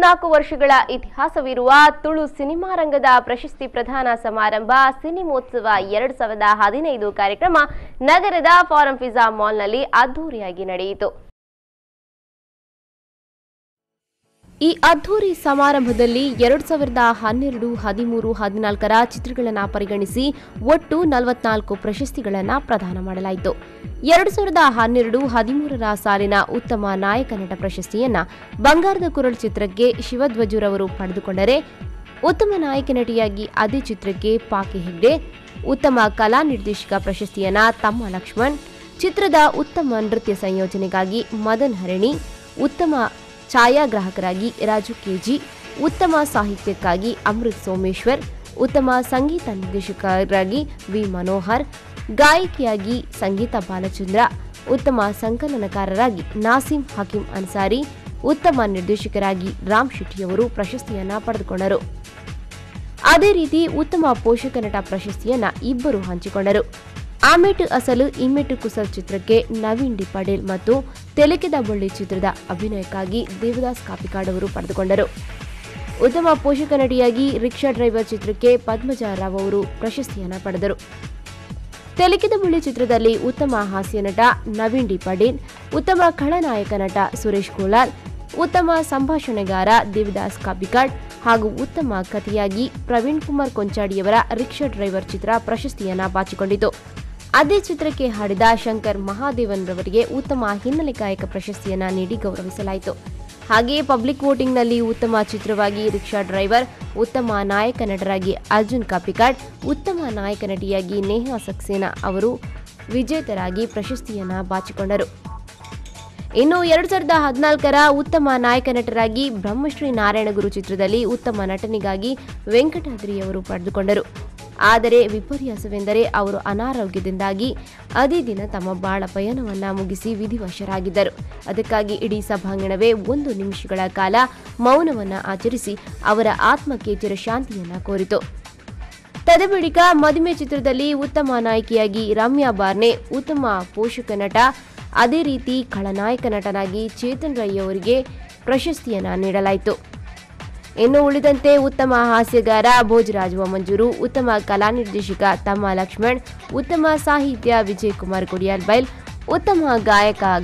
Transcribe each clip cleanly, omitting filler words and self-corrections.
54 ವರ್ಷಗಳ ಇತಿಹಾಸವಿರುವ ತುಳು ಸಿನಿಮಾ ರಂಗದ ಪ್ರಶಸ್ತಿ ಪ್ರದಾನ ಸಮಾರಂಭ ಸಿನಿಮೋತ್ಸವ 2015 ಕಾರ್ಯಕ್ರಮ ನಗರದ ಫಾರಂ ಪಿಜ್ಜಾ ಮಾಲ್ನಲ್ಲಿ ಅದ್ದೂರಿಯಾಗಿ ನಡೆಯಿತು. ಈ ಅದ್ದೂರಿ ಸಮಾರಂಭದಲ್ಲಿ 2012, 13, 14ರ ಚಿತ್ರಗಳನ್ನು ಪರಿಗಣಿಸಿ ಒಟ್ಟು 44 ಪ್ರಶಸ್ತಿಗಳನ್ನು ಪ್ರದಾನ ಮಾಡಲಾಯಿತು. 2012, 13ರ ಸಾಲಿನ ಉತ್ತಮ ನಾಯಕ ನಟ ಪ್ರಶಸ್ತಿಯನ್ನ ಬಂಗಾರದ ಕುರಳು ಚಿತ್ರಕ್ಕೆ ಶಿವಧ್ವಜುರವರು ಪಡೆದುಕೊಂಡರೆ, ಉತ್ತಮ ನಾಯಕ ನಟಿಯಾಗಿ ಅದೇ ಚಿತ್ರಕ್ಕೆ ಪಾಕಿ ಹೆಗ್ಡೆ, ಉತ್ತಮ ಕಲಾ ನಿರ್ದೇಶಕ ಪ್ರಶಸ್ತಿಯನ್ನ ತಮ್ಮ ಲಕ್ಷ್ಮಣ್, ಚಿತ್ರದ ಉತ್ತಮ ನೃತ್ಯ ಸಂಯೋಜನೆಗಾಗಿ ಮದನ್ ಹರಣಿ, ಉತ್ತಮ ಛಾಯಾಗ್ರಾಹಕರಾಗಿ ರಾಜು ಕೆಜಿ, ಉತ್ತಮ ಸಾಹಿತ್ಯಕ್ಕಾಗಿ ಅಮೃತ್ ಸೋಮೇಶ್ವರ್, ಉತ್ತಮ ಸಂಗೀತ ನಿರ್ದೇಶಕರಾಗಿ ವಿ ಮನೋಹರ್, ಗಾಯಕಿಯಾಗಿ ಸಂಗೀತ ಬಾಲಚಂದ್ರ, ಉತ್ತಮ ಸಂಕಲನಕಾರರಾಗಿ ನಾಸಿಂ ಹಕೀಂ ಅನ್ಸಾರಿ, ಉತ್ತಮ ನಿರ್ದೇಶಕರಾಗಿ ರಾಮ್ ಶೆಟ್ಟಿಯವರು ಪ್ರಶಸ್ತಿಯನ್ನ ಪಡೆದುಕೊಂಡರು. ಅದೇ ರೀತಿ ಉತ್ತಮ ಪೋಷಕ ನಟ ಪ್ರಶಸ್ತಿಯನ್ನ ಇಬ್ಬರು ಹಂಚಿಕೊಂಡರು. ಆಮೆಟ್ ಅಸಲು ಇಮ್ಮೆಟ್ ಕುಸಲ್ ಚಿತ್ರಕ್ಕೆ ನವೀನ್ ಡಿ ಪಡೇಲ್ ಮತ್ತು ತೆಲುಕಿದ ಬಳ್ಳಿ ಚಿತ್ರದ ಅಭಿನಯಕ್ಕಾಗಿ ದೇವದಾಸ್ ಕಾಪಿಕಾಡ್ ಅವರು ಪಡೆದುಕೊಂಡರು. ಉತ್ತಮ ಪೋಷಕ ನಟಿಯಾಗಿ ರಿಕ್ಷಾ ಡ್ರೈವರ್ ಚಿತ್ರಕ್ಕೆ ಪದ್ಮಜಾ ರಾವ್ ಅವರು ಪ್ರಶಸ್ತಿಯನ್ನು ಪಡೆದರು. ತೆಲುಕಿದ ಬಳ್ಳಿ ಚಿತ್ರದಲ್ಲಿ ಉತ್ತಮ ಹಾಸ್ಯ ನಟ ನವೀನ್ ಡಿ ಪಡೇಲ್, ಉತ್ತಮ ಖಳನಾಯಕ ನಟ ಸುರೇಶ್ ಕೋಲಾಲ್, ಉತ್ತಮ ಸಂಭಾಷಣೆಗಾರ ದೇವದಾಸ್ ಕಾಪಿಕಾಡ್ ಹಾಗೂ ಉತ್ತಮ ಕಥೆಯಾಗಿ ಪ್ರವೀಣ್ ಕುಮಾರ್ ಕೊಂಚಾಡಿಯವರ ರಿಕ್ಷಾ ಡ್ರೈವರ್ ಚಿತ್ರ ಪ್ರಶಸ್ತಿಯನ್ನ ಬಾಚಿಕೊಂಡಿತು. ಅದೇ ಚಿತ್ರಕ್ಕೆ ಹಾಡಿದ ಶಂಕರ್ ಮಹಾದೇವನ್ ರವರಿಗೆ ಉತ್ತಮ ಹಿನ್ನೆಲೆ ಗಾಯಕ ಪ್ರಶಸ್ತಿಯನ್ನ ನೀಡಿ ಗೌರವಿಸಲಾಯಿತು. ಹಾಗೆಯೇ ಪಬ್ಲಿಕ್ ವೋಟಿಂಗ್ನಲ್ಲಿ ಉತ್ತಮ ಚಿತ್ರವಾಗಿ ರಿಕ್ಷಾ ಡ್ರೈವರ್, ಉತ್ತಮ ನಾಯಕ ನಟರಾಗಿ ಅರ್ಜುನ್ ಕಾಪಿಕಾಡ್, ಉತ್ತಮ ನಾಯಕ ನಟಿಯಾಗಿ ನೇಹಾ ಸಕ್ಸೇನಾ ಅವರು ವಿಜೇತರಾಗಿ ಪ್ರಶಸ್ತಿಯನ್ನ ಬಾಚಿಕೊಂಡರು. ಇನ್ನು 2014ರ ಉತ್ತಮ ನಾಯಕ ನಟರಾಗಿ ಬ್ರಹ್ಮಶ್ರೀ ನಾರಾಯಣಗುರು ಚಿತ್ರದಲ್ಲಿ ಉತ್ತಮ ನಟನಿಗಾಗಿ ವೆಂಕಟಾದ್ರಿಯವರು ಪಡೆದುಕೊಂಡರು. ಆದರೆ ವಿಪರ್ಯಾಸವೆಂದರೆ ಅವರು ಅನಾರೋಗ್ಯದಿಂದಾಗಿ ಅದೇ ದಿನ ತಮ್ಮ ಬಾಳ ಪಯಣವನ್ನ ಮುಗಿಸಿ ವಿಧಿವಶರಾಗಿದ್ದರು. ಅದಕ್ಕಾಗಿ ಇಡೀ ಸಭಾಂಗಣವೇ 1 ನಿಮಿಷಗಳ ಕಾಲ ಮೌನವನ್ನ ಆಚರಿಸಿ ಅವರ ಆತ್ಮಕ್ಕೆ ಚಿರಶಾಂತಿಯನ್ನ ಕೋರಿತು. ತದಬಳಿಕ ಮದುವೆ ಚಿತ್ರದಲ್ಲಿ ಉತ್ತಮ ನಾಯಕಿಯಾಗಿ ರಮ್ಯಾ ಬಾರ್ನೆ, ಉತ್ತಮ ಪೋಷಕ ನಟ ಅದೇ ರೀತಿ ಖಳನಾಯಕ ನಟನಾಗಿ ಚೇತನ್ ರೈ ಅವರಿಗೆ ಪ್ರಶಸ್ತಿಯನ್ನ ನೀಡಲಾಯಿತು. ಇನ್ನು ಉಳಿದಂತೆ ಉತ್ತಮ ಹಾಸ್ಯಗಾರ ಭೋಜರಾಜ್ ಮಂಜೂರು, ಉತ್ತಮ ಕಲಾ ನಿರ್ದೇಶಕ ತಮ್ಮ ಲಕ್ಷ್ಮಣ್, ಉತ್ತಮ ಸಾಹಿತ್ಯ ವಿಜಯ್ ಕುಮಾರ್ ಕೊಡಿಯಾಲ್ ಬೈಲ್, ಉತ್ತಮ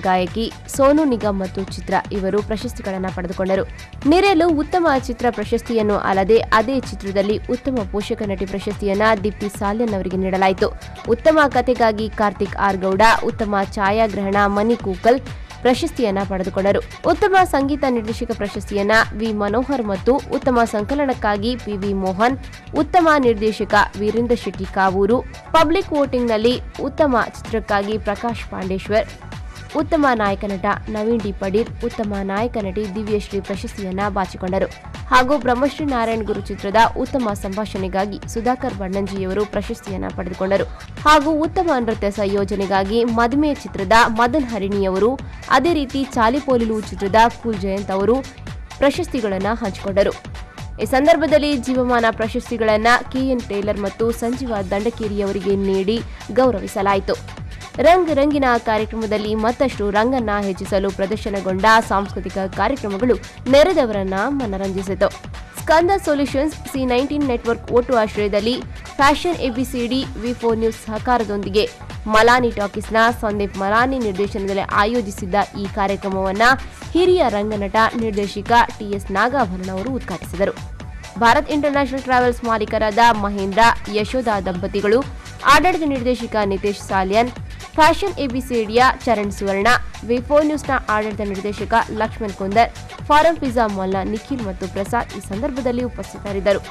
ಗಾಯಕಿ ಸೋನು ನಿಗಮ್ ಮತ್ತು ಚಿತ್ರ ಇವರು ಪ್ರಶಸ್ತಿಗಳನ್ನು ಪಡೆದುಕೊಂಡರು. ನೆರೆಯಲು ಉತ್ತಮ ಚಿತ್ರ ಪ್ರಶಸ್ತಿಯನ್ನು ಅಲ್ಲದೆ ಅದೇ ಚಿತ್ರದಲ್ಲಿ ಉತ್ತಮ ಪೋಷಕ ನಟಿ ಪ್ರಶಸ್ತಿಯನ್ನ ದೀಪ್ತಿ ಸಾಲ್ಯನ್ ಅವರಿಗೆ ನೀಡಲಾಯಿತು. ಉತ್ತಮ ಕಥೆಗಾಗಿ ಕಾರ್ತಿಕ್ ಆರ್ ಗೌಡ, ಉತ್ತಮ ಛಾಯಾಗ್ರಹಣ ಮನಿ ಕೂಕಲ್ ಪ್ರಶಸ್ತಿಯನ್ನ ಪಡೆದುಕೊಂಡರು. ಉತ್ತಮ ಸಂಗೀತ ನಿರ್ದೇಶಕ ಪ್ರಶಸ್ತಿಯನ್ನ ವಿ ಮನೋಹರ್ ಮತ್ತು ಉತ್ತಮ ಸಂಕಲನಕ್ಕಾಗಿ ಪಿವಿ ಮೋಹನ್, ಉತ್ತಮ ನಿರ್ದೇಶಕ ವೀರೇಂದ್ರ ಶೆಟ್ಟಿ ಕಾವೂರು, ಪಬ್ಲಿಕ್ ವೋಟಿಂಗ್ನಲ್ಲಿ ಉತ್ತಮ ಚಿತ್ರಕ್ಕಾಗಿ ಪ್ರಕಾಶ್ ಪಾಂಡೇಶ್ವರ್, ಉತ್ತಮ ನಾಯಕ ನಟ ನವೀನ್ ಡಿ ಪಡೀಲ್, ಉತ್ತಮ ನಾಯಕ ನಟಿ ದಿವ್ಯಶ್ರೀ ಪ್ರಶಸ್ತಿಯನ್ನ ಬಾಚಿಕೊಂಡರು. ಹಾಗೂ ಬ್ರಹ್ಮಶ್ರೀ ನಾರಾಯಣ್ ಗುರು ಚಿತ್ರದ ಉತ್ತಮ ಸಂಭಾಷಣೆಗಾಗಿ ಸುಧಾಕರ್ ಬಣ್ಣಂಜಿಯವರು ಪ್ರಶಸ್ತಿಯನ್ನ ಪಡೆದುಕೊಂಡರು. ಹಾಗೂ ಉತ್ತಮ ನೃತ್ಯ ಸಂಯೋಜನೆಗಾಗಿ ಮದುವೆ ಚಿತ್ರದ ಮದನ್ ಹರಿಣಿಯವರು, ಅದೇ ರೀತಿ ಚಾಲಿಪೋಲಿಲು ಚಿತ್ರದ ಕೂಲ್ ಜಯಂತ್ ಅವರು ಪ್ರಶಸ್ತಿಗಳನ್ನು ಹಂಚಿಕೊಂಡರು. ಈ ಸಂದರ್ಭದಲ್ಲಿ ಜೀವಮಾನ ಪ್ರಶಸ್ತಿಗಳನ್ನು ಕೆಎನ್ ಟೇಲರ್ ಮತ್ತು ಸಂಜೀವ ದಂಡಕೇರಿಯವರಿಗೆ ನೀಡಿ ಗೌರವಿಸಲಾಯಿತು. ರಂಗಿನ ಕಾರ್ಯಕ್ರಮದಲ್ಲಿ ಮತ್ತಷ್ಟು ರಂಗನ್ನ ಹೆಚ್ಚಿಸಲು ಪ್ರದರ್ಶನಗೊಂಡ ಸಾಂಸ್ಕೃತಿಕ ಕಾರ್ಯಕ್ರಮಗಳು ನೆರೆದವರನ್ನ ಮನರಂಜಿಸಿತು. ಸ್ಕಂದ ಸೊಲ್ಯೂಷನ್ಸ್, C19 ನೆಟ್ವರ್ಕ್ ಒಟ್ಟು ಆಶ್ರಯದಲ್ಲಿ ಫ್ಯಾಷನ್ ABCD, V4 ನ್ಯೂಸ್ ಸಹಕಾರದೊಂದಿಗೆ ಮಲಾನಿ ಟಾಕೀಸ್ನ ಸಂದೀಪ್ ಮಲಾನಿ ನಿರ್ದೇಶನದಲ್ಲಿ ಆಯೋಜಿಸಿದ್ದ ಈ ಕಾರ್ಯಕ್ರಮವನ್ನು ಹಿರಿಯ ರಂಗನಟ ನಿರ್ದೇಶಕ TS ನಾಗಾಭರಣ ಅವರು ಉದ್ಘಾಟಿಸಿದರು. ಭಾರತ್ ಇಂಟರ್ನ್ಯಾಷನಲ್ ಟ್ರಾವೆಲ್ಸ್ ಮಾಲೀಕರಾದ ಮಹೇಂದ್ರ ಯಶೋಧ ದಂಪತಿಗಳು, ಆಡಳಿತ ನಿರ್ದೇಶಕ ನಿತೇಶ್ ಸಾಲ್ಯನ್, ಫ್ಯಾಷನ್ ABCDಯ ಚರಣ್ ಸುವರ್ಣ, V4 ನ್ಯೂಸ್ನ ಆಡಳಿತ ನಿರ್ದೇಶಕ ಲಕ್ಷ್ಮಣ್ ಕುಂದರ್, ಫಾರಂ ಪಿಜ್ಜಾ ಮಾಲ್ನ ನಿಖಿಲ್ ಮತ್ತು ಪ್ರಸಾದ್ ಈ ಸಂದರ್ಭದಲ್ಲಿ ಉಪಸ್ಥಿತರಿದ್ದರು.